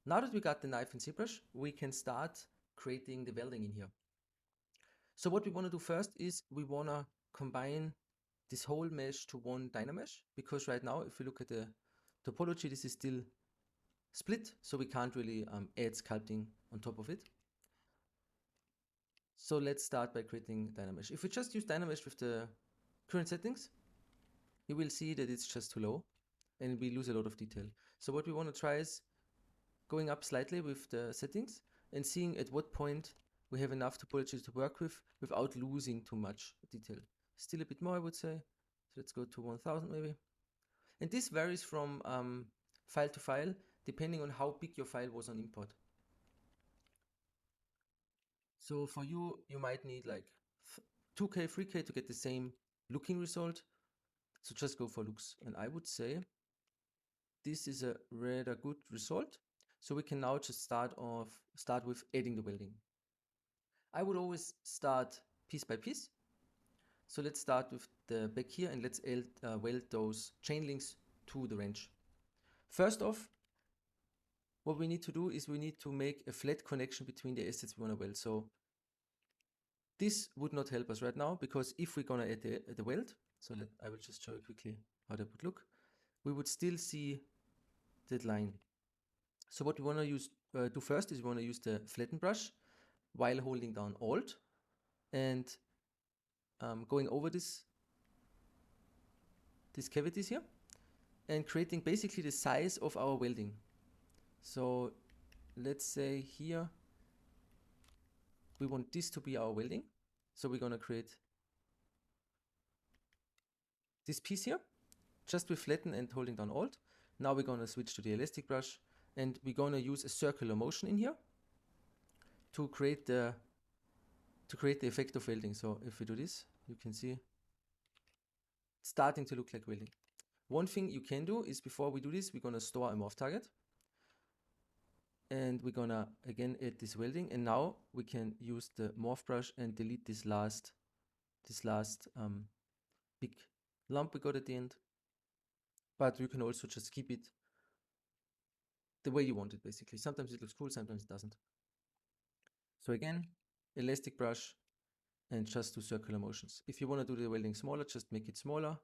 Now that we got the knife and ZBrush, we can start creating the welding in here. So what we want to do first is we want to combine this whole mesh to one Dynamesh, because right now, if we look at the topology, this is still split, so we can't really add sculpting on top of it. So let's start by creating Dynamesh. If we just use Dynamesh with the current settings, you will see that it's just too low and we lose a lot of detail. So what we want to try is going up slightly with the settings and seeing at what point we have enough topology to work with without losing too much detail. Still a bit more, I would say. So let's go to 1000 maybe. And this varies from file to file, depending on how big your file was on import. So for you, you might need like 2K, 3K to get the same looking result. So just go for looks. And I would say this is a rather good result. So we can now just start with adding the welding. I would always start piece by piece. So let's start with the back here and let's weld those chain links to the wrench. First off, what we need to do is we need to make a flat connection between the assets we want to weld. So this would not help us right now, because if we're going to add the weld, so I will just show you quickly how that would look, we would still see that line. So what we want to do first is we want to use the flatten brush while holding down Alt and going over these cavities here and creating basically the size of our welding. So let's say here we want this to be our welding. So we're going to create this piece here just with flatten and holding down Alt. Now we're going to switch to the elastic brush and we're going to use a circular motion in here to create the effect of welding. So if we do this, you can see it's starting to look like welding. One thing you can do is, before we do this, we're going to store a morph target. And we're going to again add this welding. And now we can use the morph brush and delete this last big lump we got at the end. But you can also just keep it the way you want it, basically. Sometimes it looks cool, sometimes it doesn't. So again, elastic brush and just do circular motions. If you want to do the welding smaller, just make it smaller.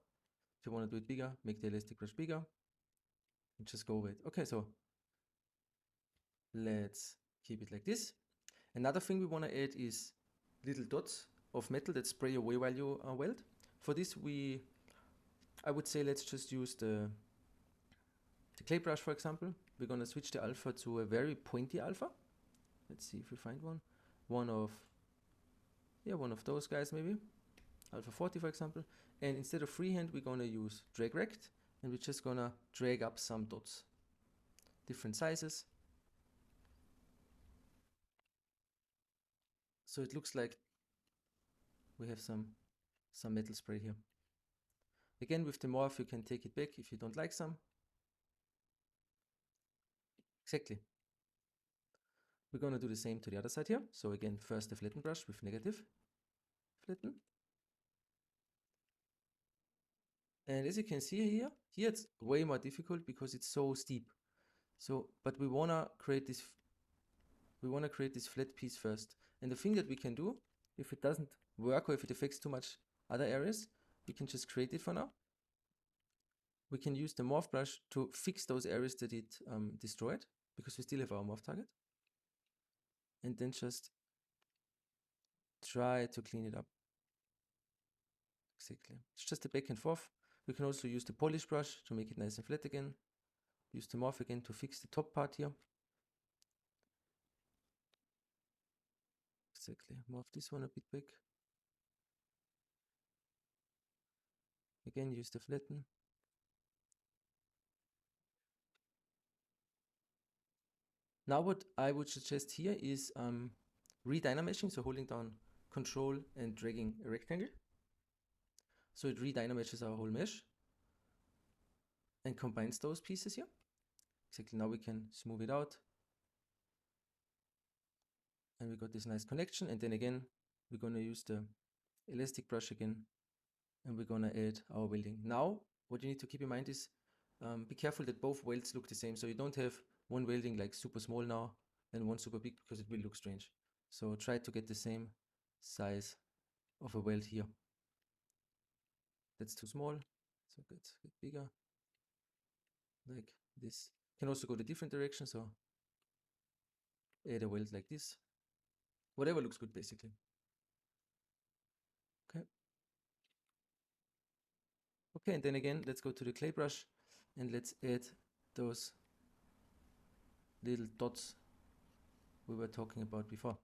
If you want to do it bigger, make the elastic brush bigger. And just go with it. Okay, so let's keep it like this. Another thing we want to add is little dots of metal that spray away while you weld. For this, I would say let's just use the clay brush, for example. We're going to switch the alpha to a very pointy alpha. Let's see if we find one. One of those guys maybe. Alpha 40, for example. And instead of freehand, we're going to use drag rect. And we're just going to drag up some dots. Different sizes. So it looks like we have some metal spray here. Again, with the morph, you can take it back if you don't like some. Exactly. We're going to do the same to the other side here. So again, first the flatten brush with negative flatten. And as you can see here it's way more difficult because it's so steep. So, but we want to create this flat piece first. And the thing that we can do, if it doesn't work or if it affects too much other areas, we can just create it for now. We can use the morph brush to fix those areas that it destroyed, because we still have our morph target. And then just try to clean it up. Exactly. It's just a back and forth. We can also use the polish brush to make it nice and flat again. Use the morph again to fix the top part here. Exactly. Morph this one a bit back. Again, use the flatten. Now what I would suggest here is re-dynameshing, so holding down Control and dragging a rectangle. So it re-dynameshes our whole mesh and combines those pieces here. Exactly, now we can smooth it out. And we got this nice connection. And then again, we're going to use the elastic brush again, and we're going to add our welding. Now, what you need to keep in mind is be careful that both welds look the same. So you don't have one welding like super small now and one super big because it will look strange. So try to get the same size of a weld here. That's too small, so get bigger, like this. Can also go the different direction, so add a weld like this. Whatever looks good, basically. Okay. Okay, and then again, let's go to the clay brush and let's add those little dots we were talking about before.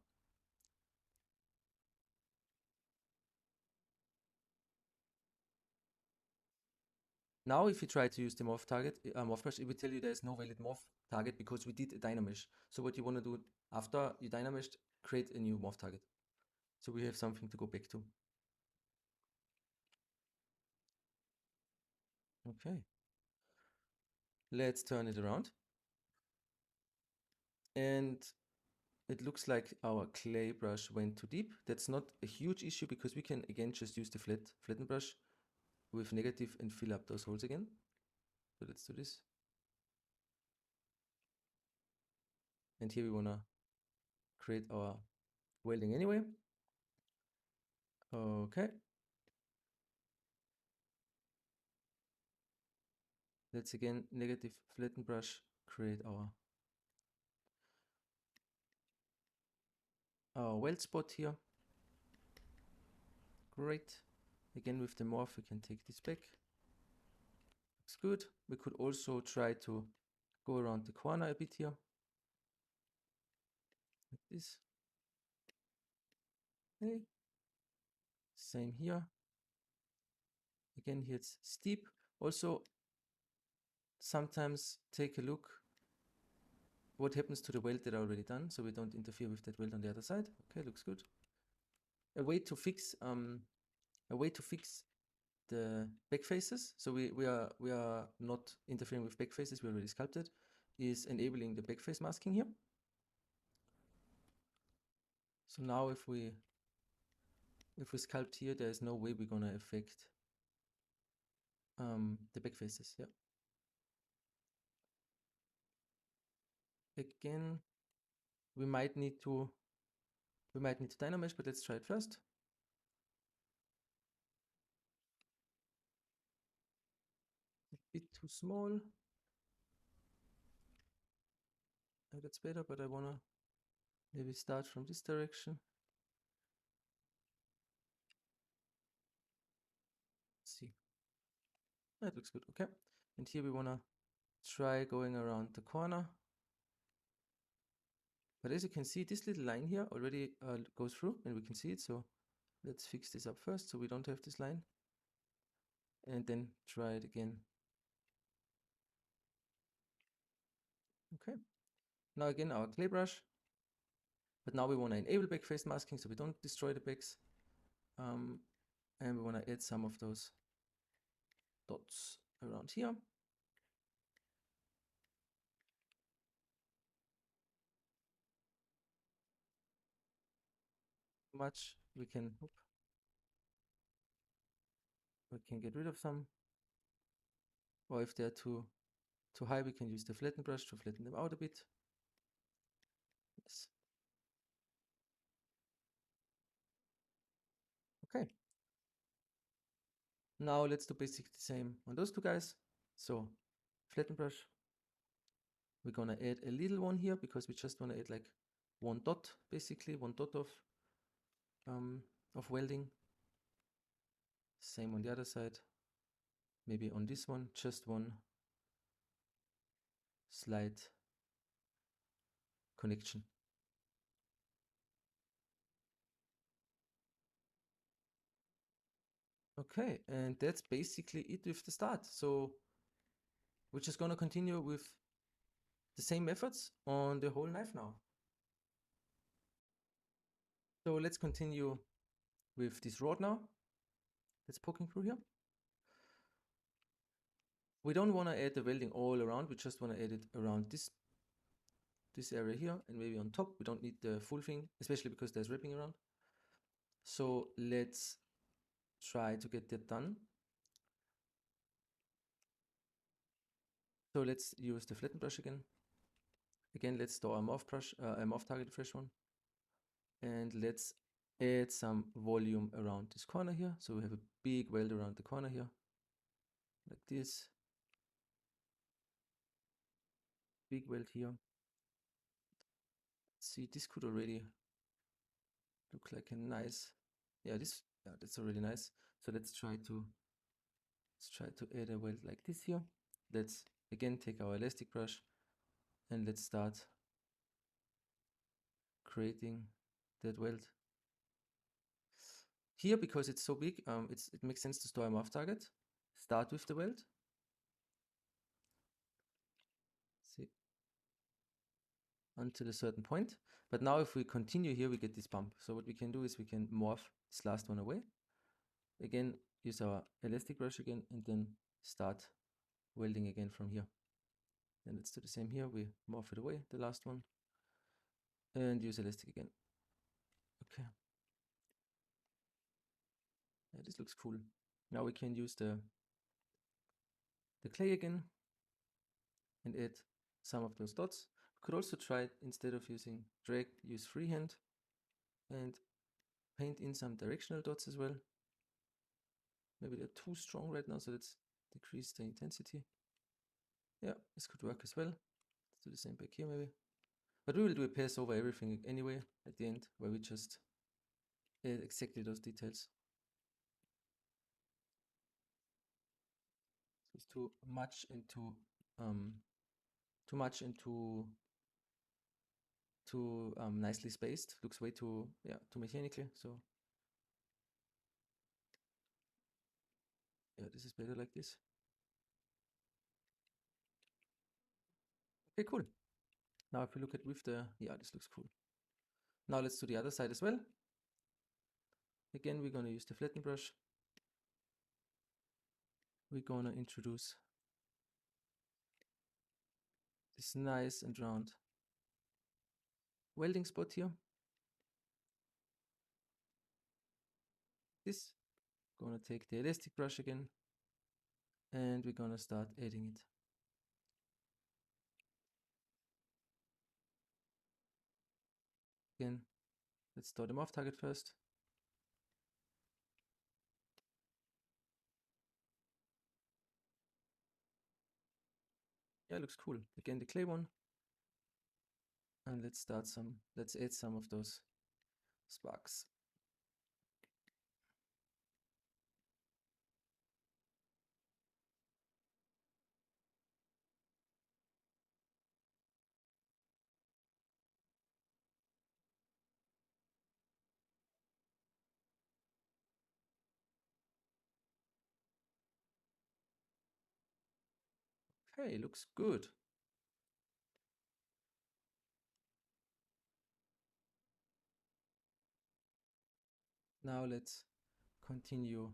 Now, if you try to use the morph brush, it will tell you there's no valid morph target because we did a dynamesh. So what you want to do after you dynameshed, create a new morph target. So we have something to go back to. Okay. Let's turn it around. And it looks like our clay brush went too deep. That's not a huge issue because we can again just use the flatten brush with negative and fill up those holes again. So let's do this. And here we want to create our welding anyway. Okay. Let's again negative flatten brush create our weld spot here. Great. Again with the morph we can take this back. Looks good. We could also try to go around the corner a bit here. Like this. Okay. Same here. Again here it's steep. Also sometimes take a look what happens to the weld that I already done, so we don't interfere with that weld on the other side. Okay, looks good. A way to fix the back faces, so we are not interfering with back faces, we already sculpted, is enabling the back face masking here. So now if we sculpt here, there is no way we're gonna affect the back faces. Yeah. Again, we might need to dynamesh, but let's try it first. A bit too small. That's better, but I wanna maybe start from this direction. Let's see. That looks good. Okay. And here we wanna try going around the corner. But as you can see, this little line here already goes through and we can see it. So let's fix this up first so we don't have this line. And then try it again. Okay. Now again, our clay brush. But now we want to enable back face masking so we don't destroy the backs. And we want to add some of those dots around here. Much we can get rid of some, or if they're too high, we can use the flatten brush to flatten them out a bit. Yes. Okay. Now let's do basically the same on those two guys. So flatten brush. We're gonna add a little one here because we just want to add like one dot, basically one dot of welding. Same on the other side. Maybe on this one, just one slight connection. Okay, and that's basically it with the start. So we're just gonna continue with the same methods on the whole knife now. So let's continue with this rod now. That's poking through here. We don't want to add the welding all around. We just want to add it around this area here and maybe on top. We don't need the full thing, especially because there's wrapping around. So let's try to get that done. So let's use the flatten brush again. Again, let's store a morph brush, a morph target fresh one. And let's add some volume around this corner here. So we have a big weld around the corner here, like this. Big weld here. See, this could already look like a nice, yeah, that's already nice. So let's try to add a weld like this here. Let's again take our elastic brush and let's start creating that weld. Here, because it's so big, it makes sense to store a morph target. Start with the weld. See, until a certain point. But now if we continue here, we get this bump. So what we can do is we can morph this last one away. Again, use our elastic brush again, and then start welding again from here. And let's do the same here. We morph it away, the last one, and use elastic again. Okay. Yeah, this looks cool. Now we can use the clay again and add some of those dots. We could also try, instead of using drag, use freehand and paint in some directional dots as well. Maybe they're too strong right now, so let's decrease the intensity. Yeah, this could work as well. Let's do the same back here maybe. But we will do a pass over everything anyway at the end, where we just add exactly those details. So it's too much into nicely spaced. Looks way too mechanically. So yeah, this is better like this. Okay, cool. Now if we look at with the, yeah, this looks cool. Now let's do the other side as well. Again, we're gonna use the flatten brush. We're gonna introduce this nice and round welding spot here. This, gonna take the elastic brush again, and we're gonna start adding it. Again, let's start the morph target first. Yeah, looks cool. Again, the clay one. And let's add some of those sparks. Okay, looks good. Now let's continue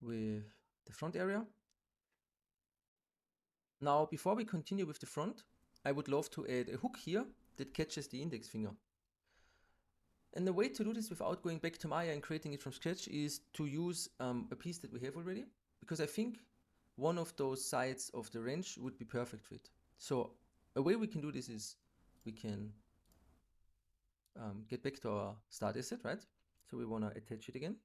with the front area. Now, before we continue with the front, I would love to add a hook here that catches the index finger. And the way to do this without going back to Maya and creating it from scratch is to use a piece that we have already, because I think one of those sides of the wrench would be perfect for it. So a way we can do this is we can get back to our start asset, right? So we want to attach it again.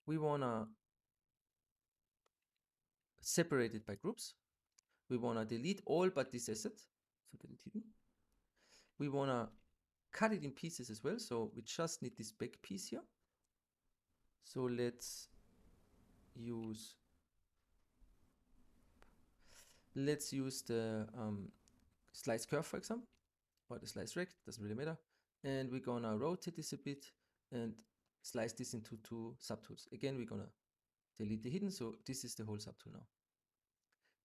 We want to separate it by groups. We want to delete all but this asset, so delete hidden. We want to cut it in pieces as well, so we just need this back piece here. So let's use the slice curve, for example, or the slice rect, doesn't really matter. And we're gonna rotate this a bit and slice this into two subtools. Again, we're gonna delete the hidden, so this is the whole subtool now.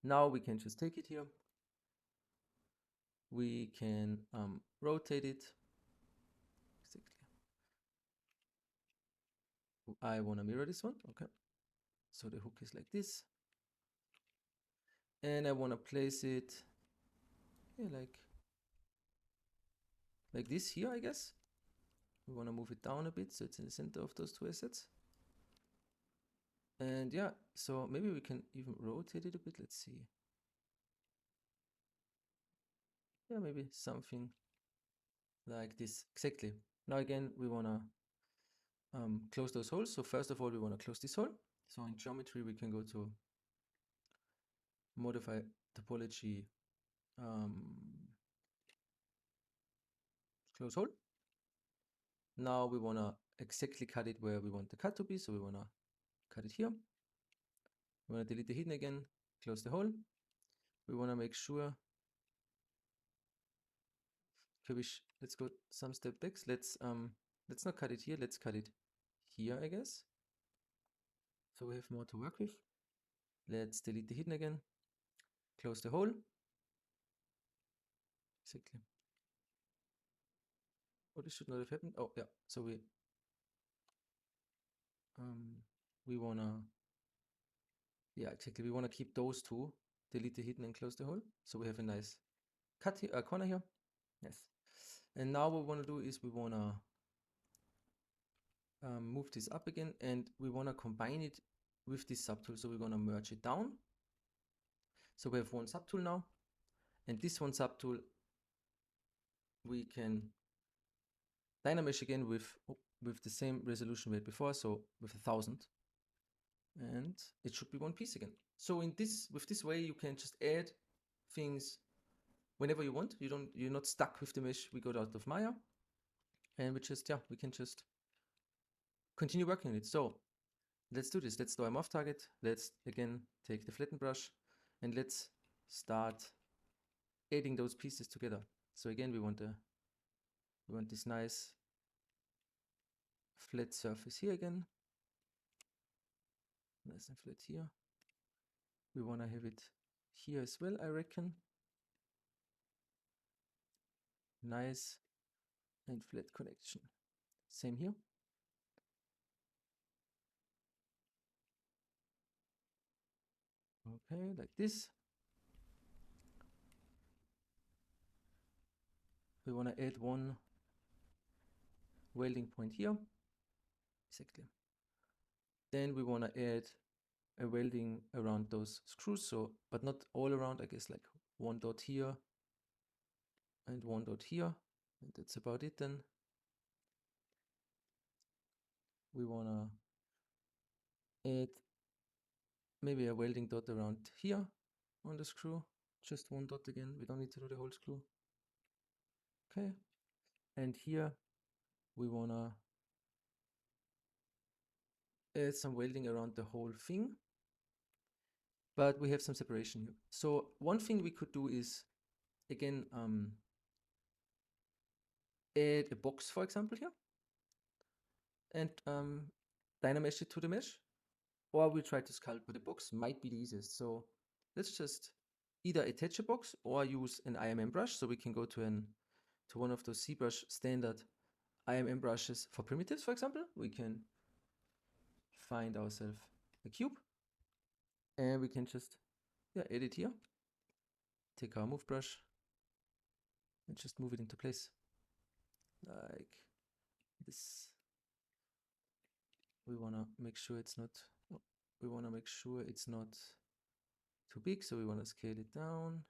Now we can just take it here. We can rotate it. I want to mirror this one. Okay. So the hook is like this. And I want to place it like this here, I guess. We want to move it down a bit so it's in the center of those two assets. And yeah, so maybe we can even rotate it a bit. Let's see. Yeah, maybe something like this. Exactly. Now again, we want to close those holes. So first of all, we want to close this hole. So in geometry, we can go to modify topology, um, close hole. Now we want to exactly cut it where we want the cut to be. So we want to cut it here. We want to delete the hidden again, close the hole. We want to make sure, okay, let's go some step back. Let's not cut it here. Let's cut it here, I guess. So we have more to work with. Let's delete the hidden again, close the hole. Exactly. Oh, this should not have happened. Oh, yeah. So we wanna, yeah, exactly. We wanna keep those two, delete the hidden and close the hole. So we have a nice cut here, corner here. Yes. And now what we wanna do is we wanna move this up again, and we wanna combine it with this subtool. So we're gonna merge it down. So we have one subtool now, and this one subtool we can dynamesh again with the same resolution we had before, so with 1000, and it should be one piece again. So with this way, you can just add things whenever you want. You're not stuck with the mesh. We got out of Maya, and we can just continue working on it. So let's do this. Let's do a off target. Let's again take the flatten brush, and let's start adding those pieces together. So again, we want this nice flat surface here again. Nice and flat here. We want to have it here as well, I reckon. Nice and flat connection. Same here. Okay, like this. We want to add one welding point here. Exactly. Then we want to add a welding around those screws, so but not all around, I guess like one dot here and one dot here, and that's about it. Then we want to add maybe a welding dot around here on the screw, just one dot again. We don't need to do the whole screw. Okay, and here we want to add some welding around the whole thing, but we have some separation here. So one thing we could do is again add a box, for example, here, and dynamesh it to the mesh, or we try to sculpt, but the box might be the easiest. So let's just either attach a box or use an IMM brush. So we can go to one of those ZBrush standard IMM brushes for primitives, for example. We can find ourselves a cube, and we can just add it here. Take our move brush and just move it into place like this. We want to make sure it's not too big, so we want to scale it down.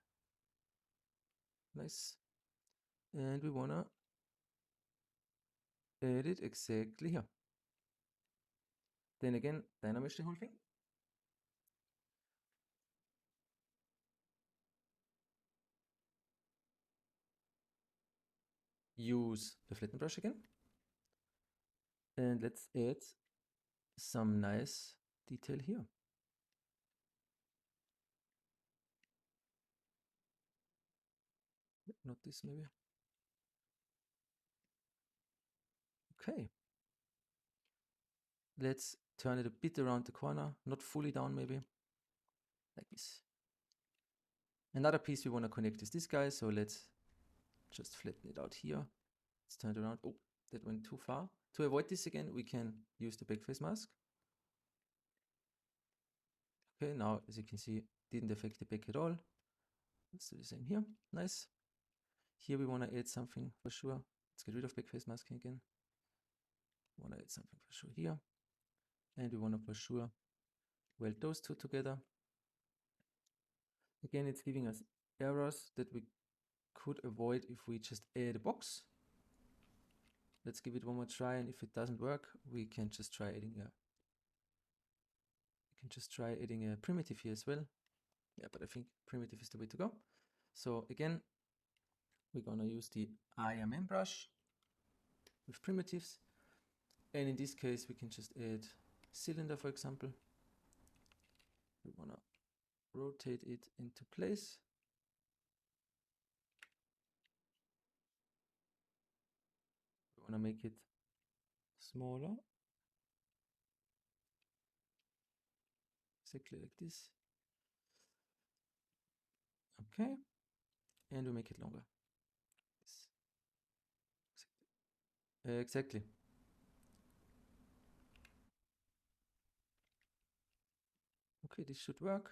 Nice. And we want to add it exactly here. Then again, dynamesh the whole thing. Use the flatten brush again. And let's add some nice detail here. Not this, maybe. Okay. Let's turn it a bit around the corner, not fully down, maybe. Like this. Another piece we want to connect is this guy, so let's just flatten it out here. Let's turn it around. Oh, that went too far. To avoid this again, we can use the backface mask. Okay, now as you can see, didn't affect the back at all. Let's do the same here. Nice. Here we want to add something for sure. Let's get rid of backface masking again. Want to add something for sure here. And we want to for sure weld those two together. Again, it's giving us errors that we could avoid if we just add a box. Let's give it one more try, and if it doesn't work, we can just try adding a primitive here as well. Yeah, but I think primitive is the way to go. So again, we're gonna use the IMM brush with primitives, and in this case we can just add cylinder, for example. We wanna rotate it into place. We wanna make it smaller, exactly like this. Okay, and we make it longer. Exactly. Okay, this should work.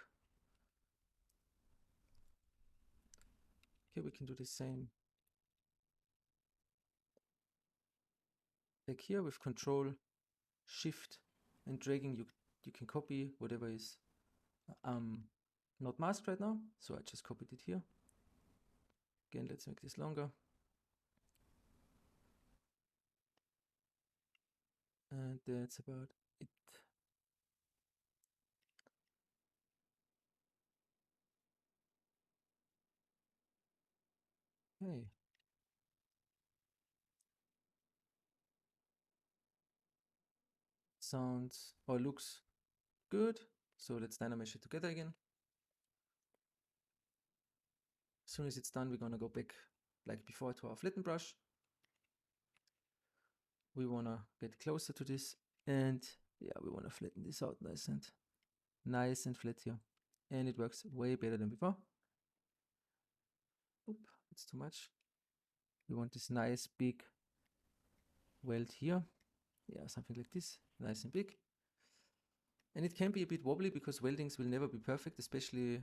Okay, we can do the same like here with Control, Shift, and dragging. You can copy whatever is not masked right now. So I just copied it here. Again, let's make this longer. And that's about it. Okay. Sounds or looks good. So let's dynamesh it together again. As soon as it's done, we're gonna go back like before to our flatten brush. We wanna get closer to this, and yeah, we wanna flatten this out nice and flat here. And it works way better than before. Oop, it's too much. We want this nice big weld here. Yeah, something like this, nice and big. And it can be a bit wobbly because weldings will never be perfect, especially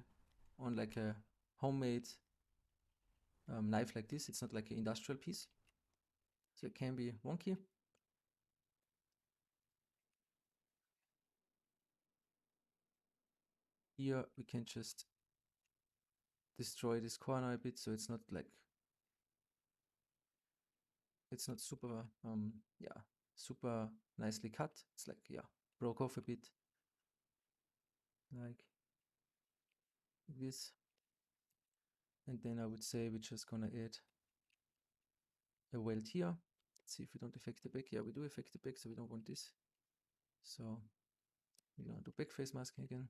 on like a homemade knife like this. It's not like an industrial piece, so it can be wonky. Here we can just destroy this corner a bit, so it's not like it's not super yeah, super nicely cut. It's like, yeah, broke off a bit like this. And then I would say we're just gonna add a weld here. Let's see if we don't affect the back. Yeah, we do affect the back, so we don't want this. So we're gonna do back face masking again.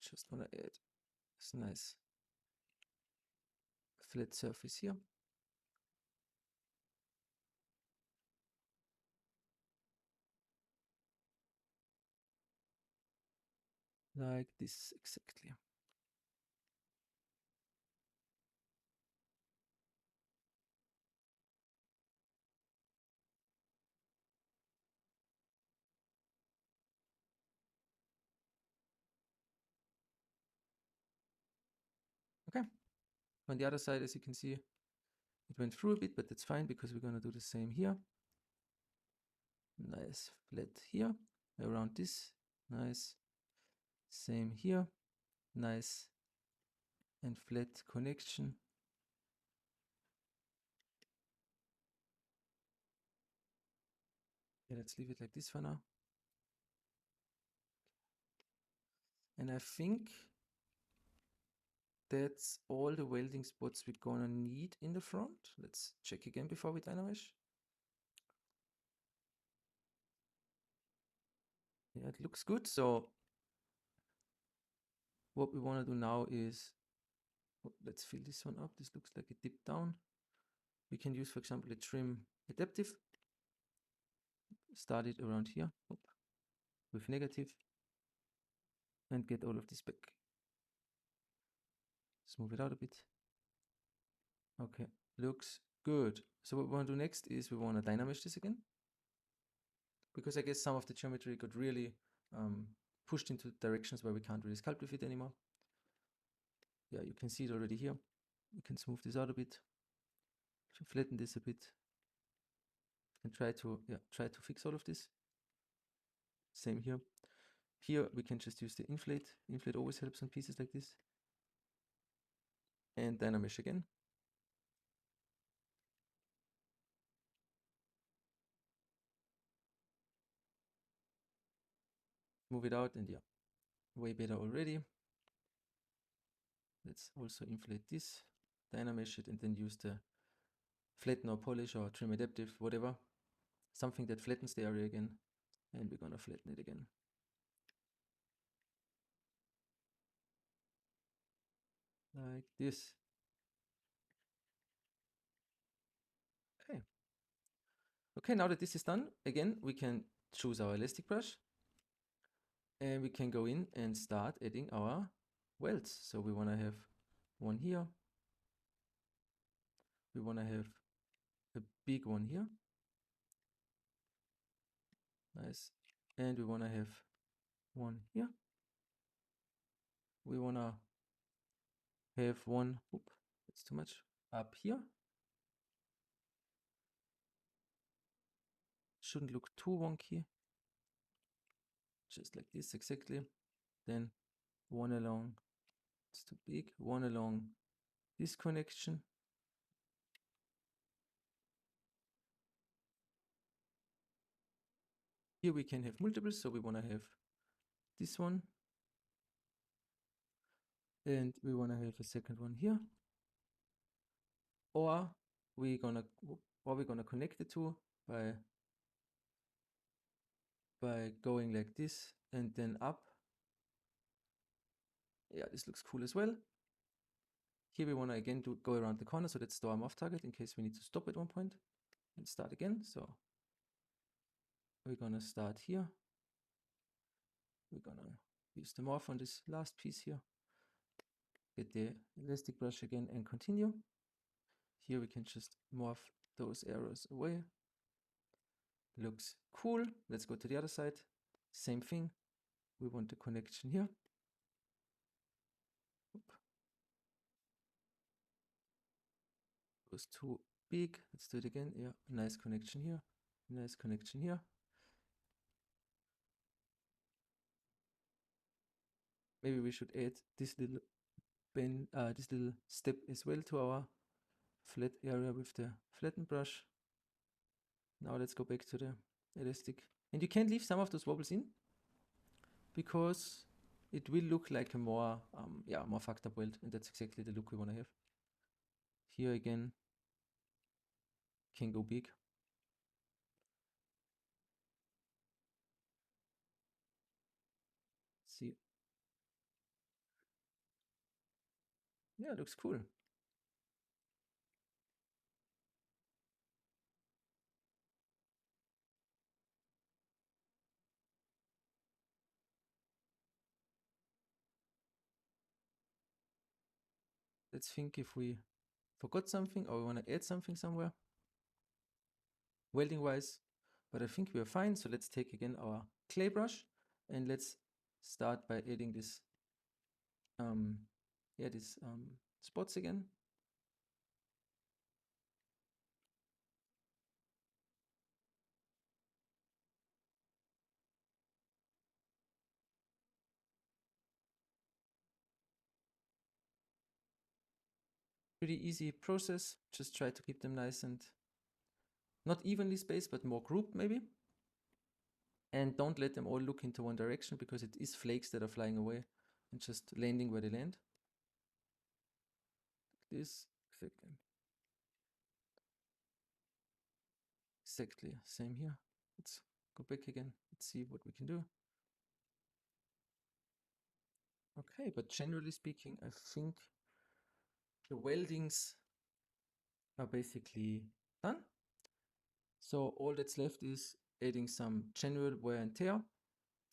Just wanna add this nice flat surface here. Like this exactly. Okay. On the other side, as you can see, it went through a bit, but that's fine because we're gonna do the same here. Nice flat here around this. Nice. Same here. Nice and flat connection. Yeah, let's leave it like this for now. And I think that's all the welding spots we're gonna need in the front. Let's check again before we dynamesh. Yeah, it looks good. So what we want to do now is, let's fill this one up. This looks like a dip down. We can use, for example, a trim adaptive. Start it around here with negative and get all of this back. Smooth it out a bit. Okay, looks good. So what we want to do next is we want to dynamesh this again, because I guess some of the geometry got really pushed into directions where we can't really sculpt with it anymore. Yeah, you can see it already here. We can smooth this out a bit, to flatten this a bit, and try to fix all of this. Same here. Here we can just use the inflate. Inflate always helps on pieces like this. and Dynamesh again. Move it out, and yeah, way better already. Let's also inflate this, Dynamesh it, and then use the flatten or polish or trim adaptive, whatever. Something that flattens the area again. And we're gonna flatten it again. Like this. Okay. Okay, now that this is done, again, we can choose our elastic brush. And we can go in and start adding our welds. So we wanna have one here. We wanna have a big one here. Nice. And we wanna have one here. We wanna have one, that's too much, up here. Shouldn't look too wonky. Just like this, exactly. Then one along, it's too big, one along this connection. Here we can have multiples, so we want to have this one. And we want to have a second one here. Or we're gonna connect the two by going like this and then up. Yeah, this looks cool as well. Here we want to again go around the corner, so let's store them off target in case we need to stop at one point and start again. So we're gonna start here. We're gonna use the morph on this last piece here. Get the elastic brush again and continue. Here we can just morph those arrows away. Looks cool. Let's go to the other side. Same thing. We want the connection here. Goes too big. Let's do it again. Yeah, nice connection here. Nice connection here. Maybe we should add this little this little step as well to our flat area with the flatten brush. Now let's go back to the elastic. And you can leave some of those wobbles in because it will look like a more fucked up weld, and that's exactly the look we want to have. Here again, can go big. See, yeah, looks cool. Let's think if we forgot something or we want to add something somewhere, welding wise, but I think we are fine. So let's take again our clay brush and let's start by adding this, spots again. Pretty easy process. Just try to keep them nice and not evenly spaced, but more grouped maybe. And don't let them all look into one direction because it is flakes that are flying away and just landing where they land. Like this, exactly. Exactly, same here. Let's go back again. Let's see what we can do. Okay, but generally speaking, I think the weldings are basically done. So all that's left is adding some general wear and tear.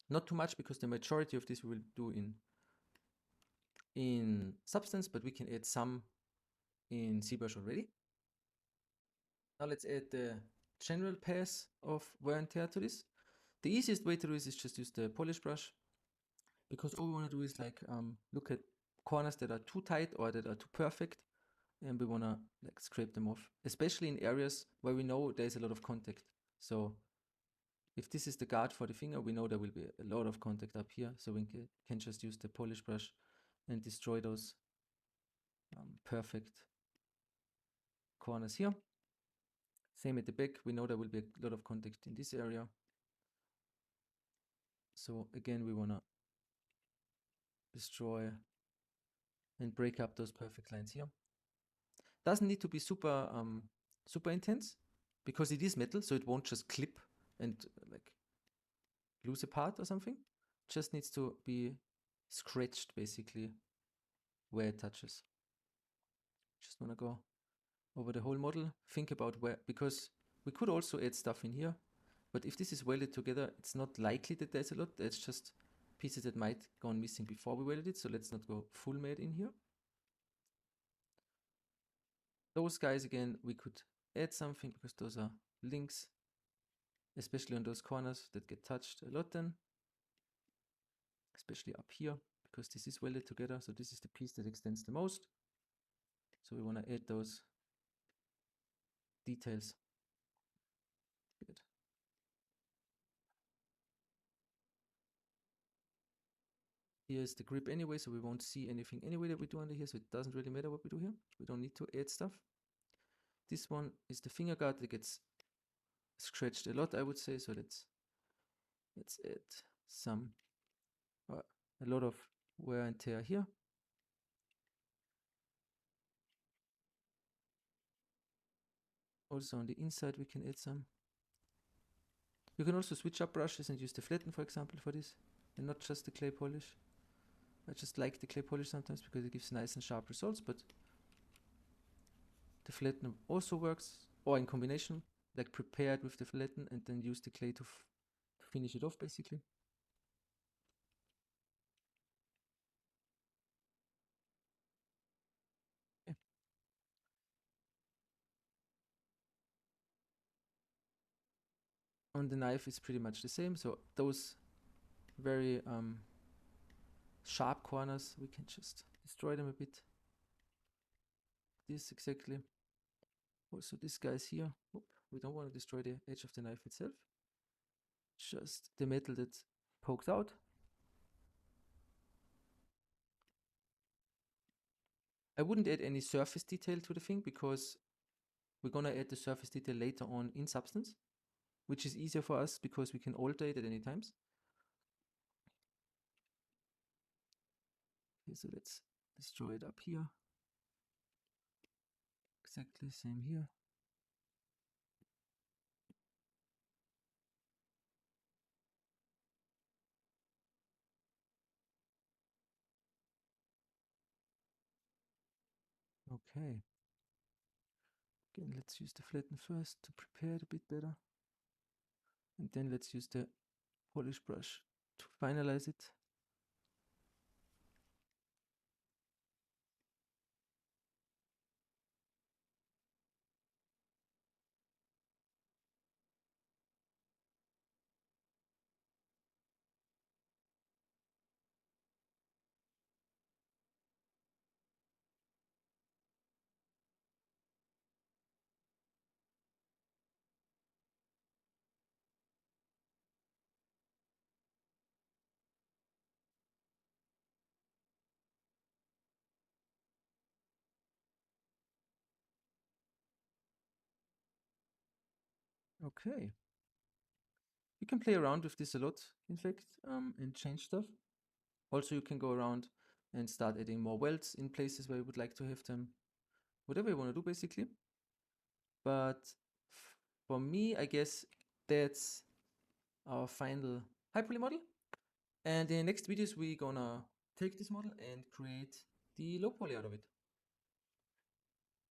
Not too much because the majority of this we will do in Substance, but we can add some in ZBrush already. Now let's add the general pass of wear and tear to this. The easiest way to do this is just use the polish brush, because all we want to do is like look at corners that are too tight or that are too perfect, and we want to like scrape them off, especially in areas where we know there's a lot of contact. So if this is the guard for the finger, we know there will be a lot of contact up here, so we can just use the polish brush and destroy those perfect corners here. Same at the back. We know there will be a lot of contact in this area. So again, we want to destroy and break up those perfect lines here. Doesn't need to be super super intense, because it is metal, so it won't just clip and like lose a part or something. Just needs to be scratched basically where it touches. Just want to go over the whole model, think about where, because we could also add stuff in here, but if this is welded together, it's not likely that there's a lot. It's just pieces that might gone missing before we welded it, so let's not go full made in here. Those guys, again, we could add something because those are links, especially on those corners that get touched a lot then, especially up here, because this is welded together, so this is the piece that extends the most. So we want to add those details. Good. Here's the grip anyway, so we won't see anything anyway that we do under here, so it doesn't really matter what we do here. We don't need to add stuff. This one is the finger guard that gets scratched a lot, I would say, so let's add some, a lot of wear and tear here. Also on the inside we can add some. You can also switch up brushes and use the flatten, for example, for this, and not just the clay polish. I just like the clay polish sometimes because it gives nice and sharp results, but the flatten also works, or in combination, like prepare it with the flatten and then use the clay to finish it off basically. Okay. On the knife it's pretty much the same, so those very sharp corners, we can just destroy them a bit. This exactly. Also this guy's here. Oop, we don't want to destroy the edge of the knife itself, just the metal that pokes out. I wouldn't add any surface detail to the thing because we're gonna add the surface detail later on in Substance, which is easier for us because we can alter it at any times. Okay, so let's destroy it up here. Exactly same here. Okay. Again, let's use the flatten first to prepare it a bit better. And then let's use the polish brush to finalize it. Okay. You can play around with this a lot, in fact, and change stuff. Also, you can go around and start adding more welds in places where you would like to have them. Whatever you want to do, basically. But for me, I guess that's our final high poly model. And in the next videos, we're gonna take this model and create the low poly out of it.